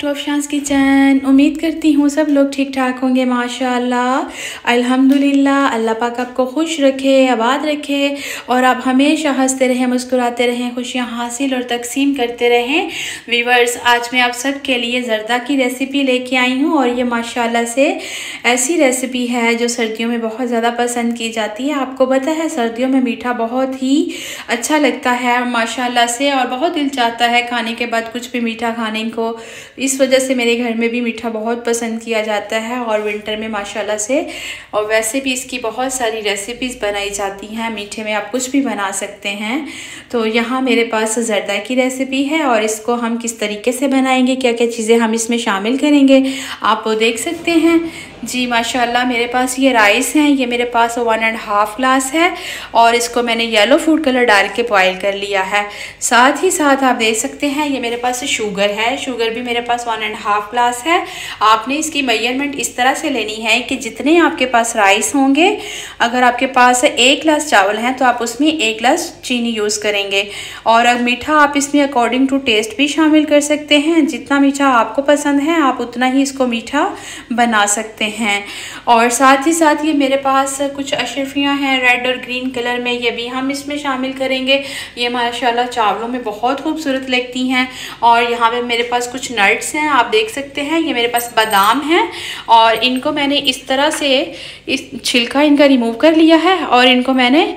To अफशांस kitchen. उम्मीद करती हूँ सब लोग ठीक ठाक होंगे माशाल्लाह अल्हम्दुलिल्लाह। अल्लाह पाक आपको खुश रखे, आबाद रखे और आप हमेशा हंसते रहें, मुस्कुराते रहें, खुशियाँ हासिल और तकसीम करते रहें। व्यूअर्स, आज मैं आप सब के लिए ज़र्दा की रेसिपी लेके आई हूँ और ये माशाल्लाह से ऐसी रेसिपी है जो सर्दियों में बहुत ज़्यादा पसंद की जाती है। आपको पता है सर्दियों में मीठा बहुत ही अच्छा लगता है माशाल्लाह से, और बहुत दिल चाहता है खाने के बाद कुछ भी मीठा खाने को। इस वजह से मेरे घर में भी मीठा बहुत पसंद किया जाता है और विंटर में माशाल्लाह से। और वैसे भी इसकी बहुत सारी रेसिपीज़ बनाई जाती हैं, मीठे में आप कुछ भी बना सकते हैं। तो यहाँ मेरे पास ज़र्दा की रेसिपी है और इसको हम किस तरीके से बनाएंगे, क्या क्या चीज़ें हम इसमें शामिल करेंगे, आप वो देख सकते हैं। जी माशाल्लाह, मेरे पास ये राइस हैं, ये मेरे पास 1.5 ग्लास है और इसको मैंने येलो फूड कलर डाल के बॉयल कर लिया है। साथ ही साथ आप देख सकते हैं ये मेरे पास शुगर है, शुगर भी मेरे पास 1.5 ग्लास है। आपने इसकी मेजरमेंट इस तरह से लेनी है कि जितने आपके पास राइस होंगे, अगर आपके पास 1 ग्लास चावल हैं तो आप उसमें 1 ग्लास चीनी यूज़ करेंगे। और अब मीठा आप इसमें अकॉर्डिंग टू टेस्ट भी शामिल कर सकते हैं, जितना मीठा आपको पसंद है आप उतना ही इसको मीठा बना सकते हैं। और साथ ही साथ ये मेरे पास कुछ अशरफियाँ हैं रेड और ग्रीन कलर में, ये भी हम इसमें शामिल करेंगे। ये माशाल्लाह चावलों में बहुत खूबसूरत लगती हैं। और यहाँ पे मेरे पास कुछ नट्स हैं, आप देख सकते हैं। ये मेरे पास बादाम हैं और इनको मैंने इस तरह से इस छिलका इनका रिमूव कर लिया है और इनको मैंने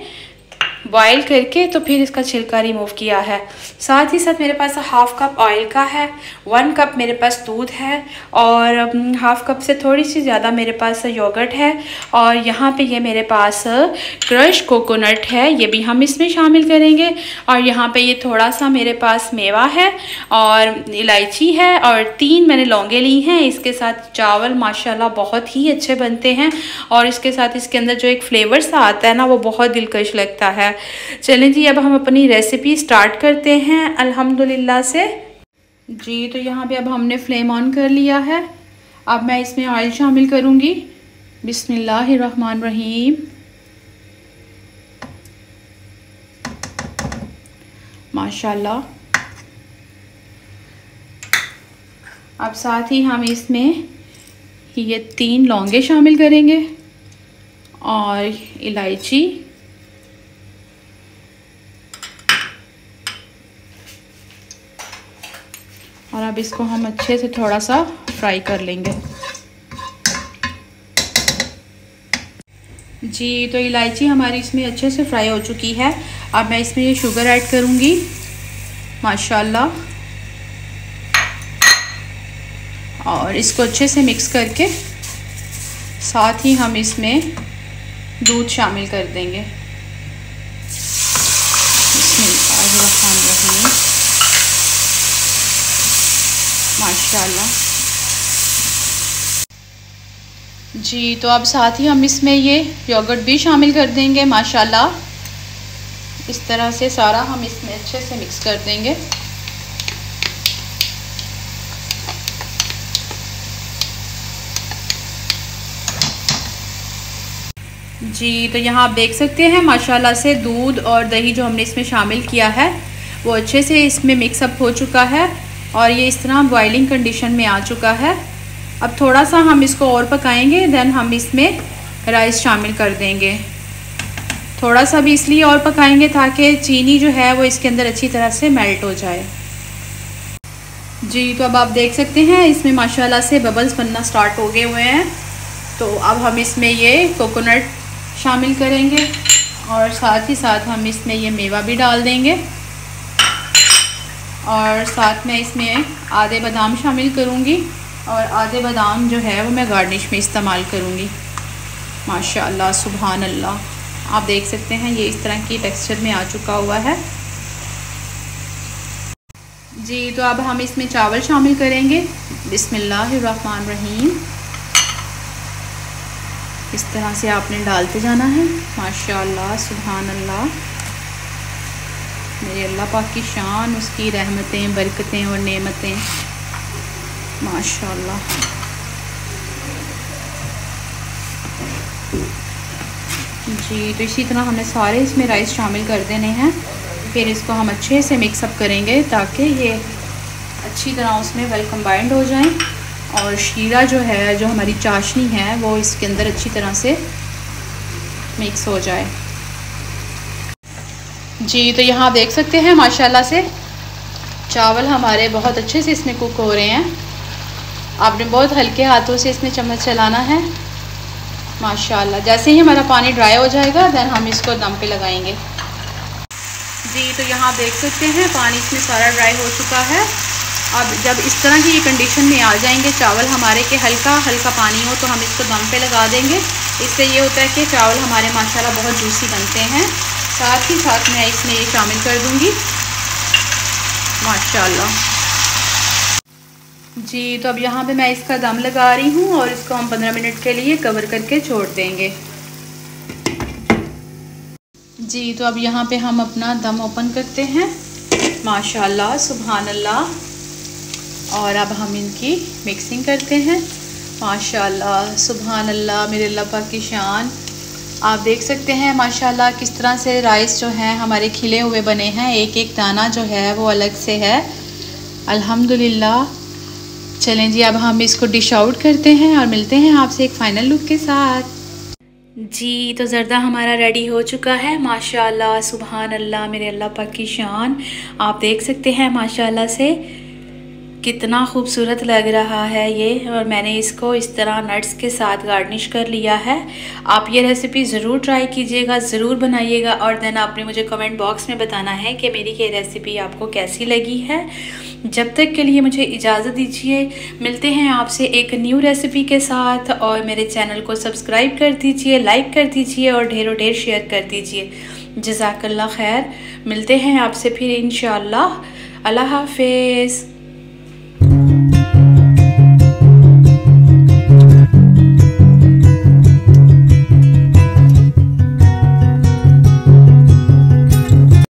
बॉयल करके तो फिर इसका छिलका रिमूव किया है। साथ ही साथ मेरे पास 1/2 कप ऑयल का है, 1 कप मेरे पास दूध है और 1/2 कप से थोड़ी सी ज़्यादा मेरे पास योगर्ट है। और यहाँ पे ये मेरे पास क्रश कोकोनट है, ये भी हम इसमें शामिल करेंगे। और यहाँ पे ये थोड़ा सा मेरे पास मेवा है और इलायची है और 3 मैंने लौंगे ली हैं। इसके साथ चावल माशाल्लाह बहुत ही अच्छे बनते हैं और इसके साथ इसके अंदर जो एक फ्लेवर सा आता है ना, वो बहुत दिलकश लगता है। चलें जी, अब हम अपनी रेसिपी स्टार्ट करते हैं अल्हम्दुलिल्लाह से। जी तो यहाँ पे अब हमने फ्लेम ऑन कर लिया है। अब मैं इसमें ऑयल शामिल करूँगी। बिस्मिल्लाहिर्रहमानिर्रहीम। माशाल्लाह। अब साथ ही हम इसमें ये 3 लौंगे शामिल करेंगे और इलायची और अब इसको हम अच्छे से थोड़ा सा फ्राई कर लेंगे। जी तो इलायची हमारी इसमें अच्छे से फ्राई हो चुकी है। अब मैं इसमें ये शुगर ऐड करूँगी माशाल्लाह और इसको अच्छे से मिक्स करके साथ ही हम इसमें दूध शामिल कर देंगे। माशाल्लाह। जी तो अब साथ ही हम इसमें ये योगर्ट भी शामिल कर देंगे माशाल्लाह। इस तरह से सारा हम इसमें अच्छे से मिक्स कर देंगे। जी तो यहाँ आप देख सकते हैं माशाल्लाह से दूध और दही जो हमने इसमें शामिल किया है वो अच्छे से इसमें मिक्सअप हो चुका है और ये इस तरह बॉइलिंग कंडीशन में आ चुका है। अब थोड़ा सा हम इसको और पकाएंगे, देन हम इसमें राइस शामिल कर देंगे। थोड़ा सा भी इसलिए और पकाएंगे ताकि चीनी जो है वो इसके अंदर अच्छी तरह से मेल्ट हो जाए। जी तो अब आप देख सकते हैं इसमें माशाल्लाह से बबल्स बनना स्टार्ट हो गए हुए हैं। तो अब हम इसमें ये कोकोनट शामिल करेंगे और साथ ही साथ हम इसमें ये मेवा भी डाल देंगे और साथ में इसमें आधे बादाम शामिल करूँगी और आधे बादाम जो है वो मैं गार्निश में इस्तेमाल करूँगी। माशाअल्लाह सुभान अल्लाह। आप देख सकते हैं ये इस तरह की टेक्सचर में आ चुका हुआ है। जी तो अब हम इसमें चावल शामिल करेंगे। बिस्मिल्लाहिर्रहमानिर्रहीम। इस तरह से आपने डालते जाना है। माशाअल्लाह सुभान अल्लाह। मेरे अल्लाह पाक की शान, उसकी रहमतें, बरकतें और नेमतें माशाअल्लाह। जी तो इसी तरह हमें सारे इसमें राइस शामिल कर देने हैं। फिर इसको हम अच्छे से मिक्सअप करेंगे ताकि ये अच्छी तरह उसमें वेल कंबाइंड हो जाएं और शीरा जो है, जो हमारी चाशनी है, वो इसके अंदर अच्छी तरह से मिक्स हो जाए। जी तो यहाँ देख सकते हैं माशाल्लाह से चावल हमारे बहुत अच्छे से इसमें कुक हो रहे हैं। आपने बहुत हल्के हाथों से इसमें चम्मच चलाना है माशाल्लाह। जैसे ही हमारा पानी ड्राई हो जाएगा देन हम इसको दम पे लगाएंगे। जी तो यहाँ देख सकते हैं पानी इसमें सारा ड्राई हो चुका है। अब जब इस तरह की ये कंडीशन में आ जाएंगे चावल हमारे के हल्का हल्का पानी हो तो हम इसको दम पे लगा देंगे। इससे ये होता है कि चावल हमारे माशाल्लाह बहुत जूसी बनते हैं। साथ ही साथ मैं इसमें ये शामिल कर दूँगी माशाल्लाह। जी तो अब यहाँ पे मैं इसका दम लगा रही हूँ और इसको हम 15 मिनट के लिए कवर करके छोड़ देंगे। जी तो अब यहाँ पे हम अपना दम ओपन करते हैं माशाल्लाह सुभान अल्लाह। और अब हम इनकी मिक्सिंग करते हैं माशाल्लाह सुभान अल्लाह। मेरे अल्लाह पाक की शान। आप देख सकते हैं माशाल्लाह किस तरह से राइस जो हैं हमारे खिले हुए बने हैं। एक एक दाना जो है वो अलग से है अल्हम्दुलिल्लाह। चलें जी अब हम इसको डिश आउट करते हैं और मिलते हैं आपसे एक फ़ाइनल लुक के साथ। जी तो ज़र्दा हमारा रेडी हो चुका है माशाल्लाह सुभान अल्लाह। मेरे अल्लाह पाक की शान। आप देख सकते हैं माशाल्लाह से कितना खूबसूरत लग रहा है ये। और मैंने इसको इस तरह नट्स के साथ गार्निश कर लिया है। आप ये रेसिपी ज़रूर ट्राई कीजिएगा, ज़रूर बनाइएगा और देन आपने मुझे कमेंट बॉक्स में बताना है कि मेरी ये रेसिपी आपको कैसी लगी है। जब तक के लिए मुझे इजाज़त दीजिए। मिलते हैं आपसे एक न्यू रेसिपी के साथ। और मेरे चैनल को सब्सक्राइब कर दीजिए, लाइक कर दीजिए और ढेरों ढेर शेयर कर दीजिए। जज़ाकल्लाह खैर। मिलते हैं आपसे फिर इंशाअल्लाह। अल्लाह हाफ़िज़।